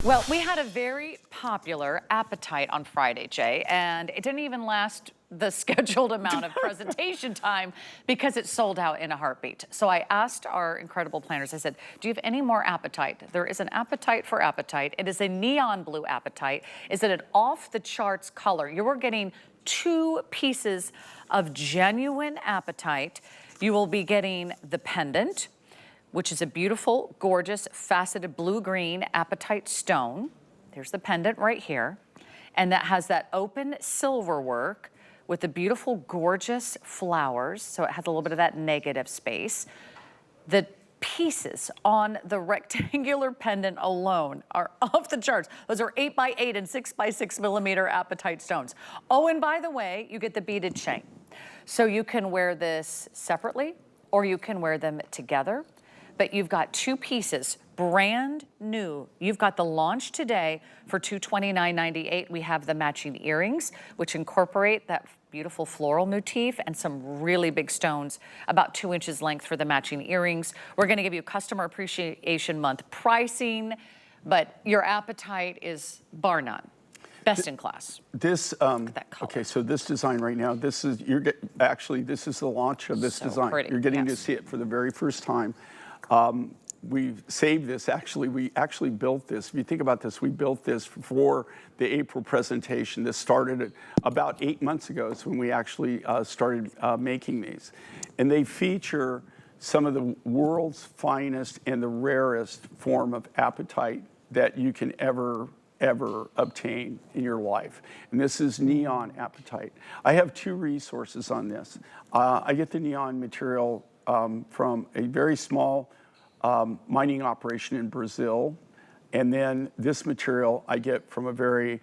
Well, we had a very popular Apatite on Friday, Jay, and it didn't even last the scheduled amount of presentation time because it sold out in a heartbeat. So I asked our incredible planners, I said, do you have any more Apatite? There is an Apatite for Apatite. It is a neon blue Apatite. Is it an off-the-charts color? You are getting 2 pieces of genuine Apatite. You will be getting the pendant, which is a beautiful, gorgeous, faceted blue-green apatite stone. There's the pendant right here. And that has that open silver work with the beautiful, gorgeous flowers. So it has a little bit of that negative space. The pieces on the rectangular pendant alone are off the charts. Those are 8x8 and 6x6 millimeter apatite stones. Oh, and by the way, you get the beaded chain. So you can wear this separately or you can wear them together. But you've got 2 pieces, brand new. You've got the launch today for $229.98. We have the matching earrings, which incorporate that beautiful floral motif and some really big stones, about 2 inches length for the matching earrings. We're gonna give you Customer Appreciation Month pricing, but your Apatite is bar none. Best in class. This, okay, so this design right now, this is, actually, this is the launch of this design. Pretty, you're getting to see it for the very first time. We've saved this, we actually built this. If you think about this, we built this for the April presentation. This started about 8 months ago, is when we actually started making these. And they feature some of the world's finest and the rarest form of apatite that you can ever obtain in your life. And this is neon apatite. I have 2 resources on this. I get the neon material from a very small mining operation in Brazil. And then this material I get from a very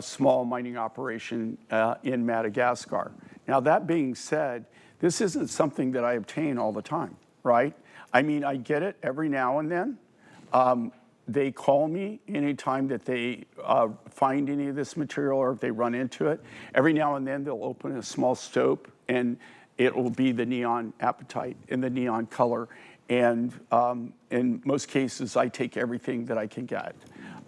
small mining operation in Madagascar. Now, that being said, this isn't something that I obtain all the time, right? I mean, I get it every now and then. They call me anytime that they find any of this material or if they run into it. Every now and then they'll open a small stope and it will be the neon apatite in the neon color. And in most cases, I take everything that I can get.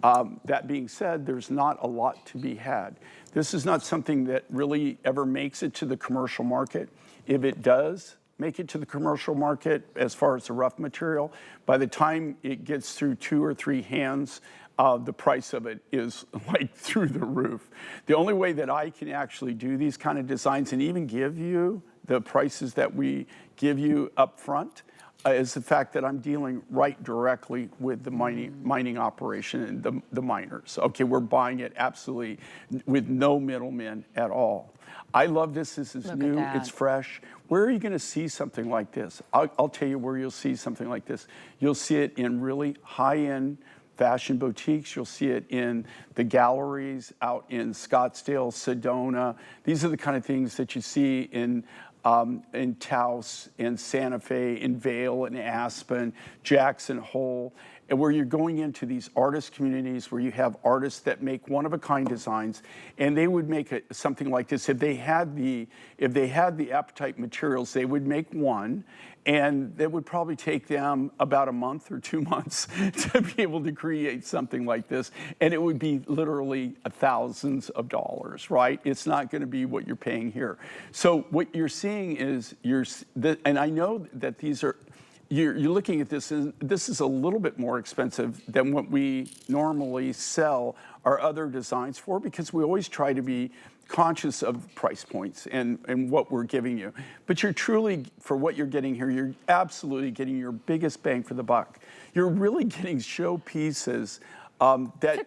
That being said, there's not a lot to be had. This is not something that really ever makes it to the commercial market. If it does make it to the commercial market, as far as the rough material, by the time it gets through 2 or 3 hands, the price of it is like through the roof. The only way that I can actually do these kind of designs and even give you the prices that we give you up front is the fact that I'm dealing right directly with the mining operation and the miners. Okay, we're buying it absolutely with no middlemen at all. I love this. This is new. It's fresh. Where are you going to see something like this? I'll tell you where you'll see something like this. You'll see it in really high-end fashion boutiques. You'll see it in the galleries out in Scottsdale, Sedona. These are the kind of things that you see in Taos, in Santa Fe, in Vail, in Aspen, Jackson Hole, and where you're going into these artist communities where you have artists that make one-of-a-kind designs, and they would make something like this. If they had the apatite materials, they would make one, and it would probably take them about a month or 2 months to be able to create something like this, and it would be literally thousands of dollars, right? It's not going to be what you're paying here. So what you're seeing is and I know that these are. You're looking at this, and this is a little bit more expensive than what we normally sell our other designs for, because we always try to be conscious of price points and what we're giving you. But you're truly, for what you're getting here, you're absolutely getting your biggest bang for the buck. You're really getting show pieces that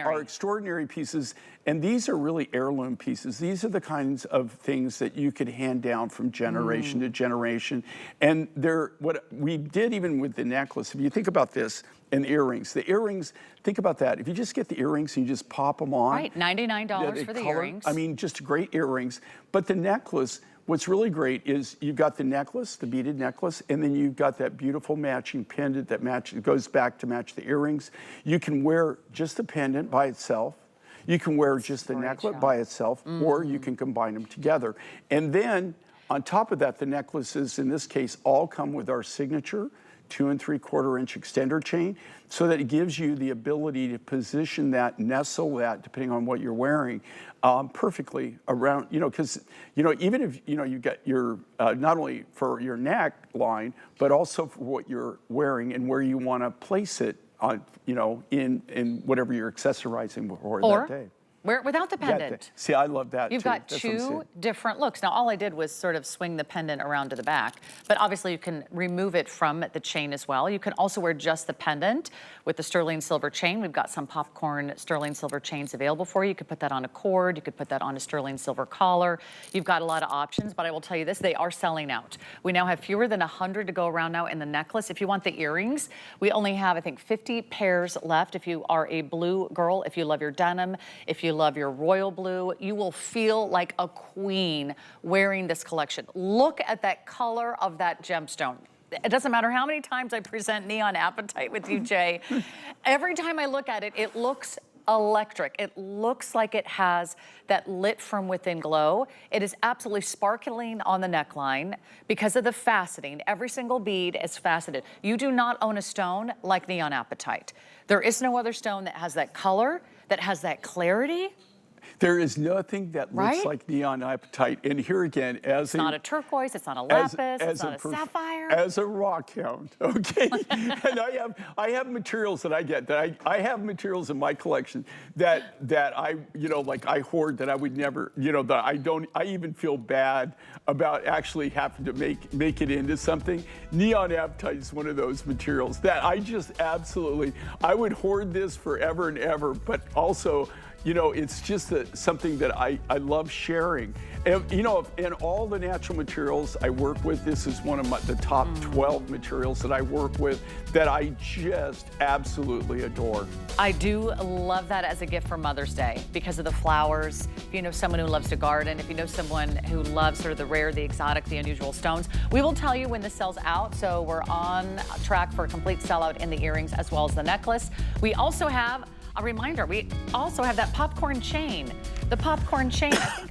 are extraordinary pieces, and these are really heirloom pieces. These are the kinds of things that you could hand down from generation to generation. And they're what we did even with the necklace. If you think about this, and the earrings, think about that. If you just get the earrings and you just pop them on. Right, $99 for the earrings. I mean, just great earrings. But the necklace, what's really great is you've got the necklace, the beaded necklace, and then you've got that beautiful matching pendant that goes back to match the earrings. You can wear just the pendant by itself. You can wear just the necklet by itself, or you can combine them together. And then on top of that, the necklaces, in this case, all come with our signature 2 3/4 inch extender chain, so that it gives you the ability to position that, nestle that, depending on what you're wearing, perfectly around, because, even if, you get your, not only for your neckline, but also for what you're wearing and where you want to place it on, in whatever you're accessorizing for that day. Wear it without the pendant. See, I love that You've too. got That's what I'm two saying. different looks. Now, all I did was sort of swing the pendant around to the back, but obviously you can remove it from the chain as well. You can also wear just the pendant with the sterling silver chain. We've got some popcorn sterling silver chains available for you. You could put that on a cord. You could put that on a sterling silver collar. You've got a lot of options, but I will tell you this, they are selling out. We now have fewer than 100 to go around now in the necklace. If you want the earrings, we only have, I think, 50 pairs left. If you are a blue girl, if you love your denim, if you love your royal blue, you will feel like a queen wearing this collection. Look at that color of that gemstone. It doesn't matter how many times I present Neon Apatite with you, Jay. Every time I look at it, it looks electric. It looks like it has that lit from within glow. It is absolutely sparkling on the neckline because of the faceting. Every single bead is faceted. You do not own a stone like Neon Apatite. There is no other stone that has that color, that has that clarity. There is nothing that looks like Neon Apatite. And here again, it's not a turquoise, it's not a lapis, it's not a sapphire. As a rock hound, okay? And I have materials that I get, that I have materials in my collection that I, like I hoard, that I would never, that I even feel bad about actually having to make it into something. Neon Apatite is one of those materials that I just absolutely, I would hoard this forever and ever, but also, it's just something that I love sharing. And, in all the natural materials I work with, this is one of the top 12 materials that I work with that I just absolutely adore. I do love that as a gift for Mother's Day because of the flowers. If you know someone who loves to garden, if you know someone who loves sort of the rare, the exotic, the unusual stones, we will tell you when this sells out. So we're on track for a complete sellout in the earrings as well as the necklace. We also have a reminder, we also have that popcorn chain. The popcorn chain, I think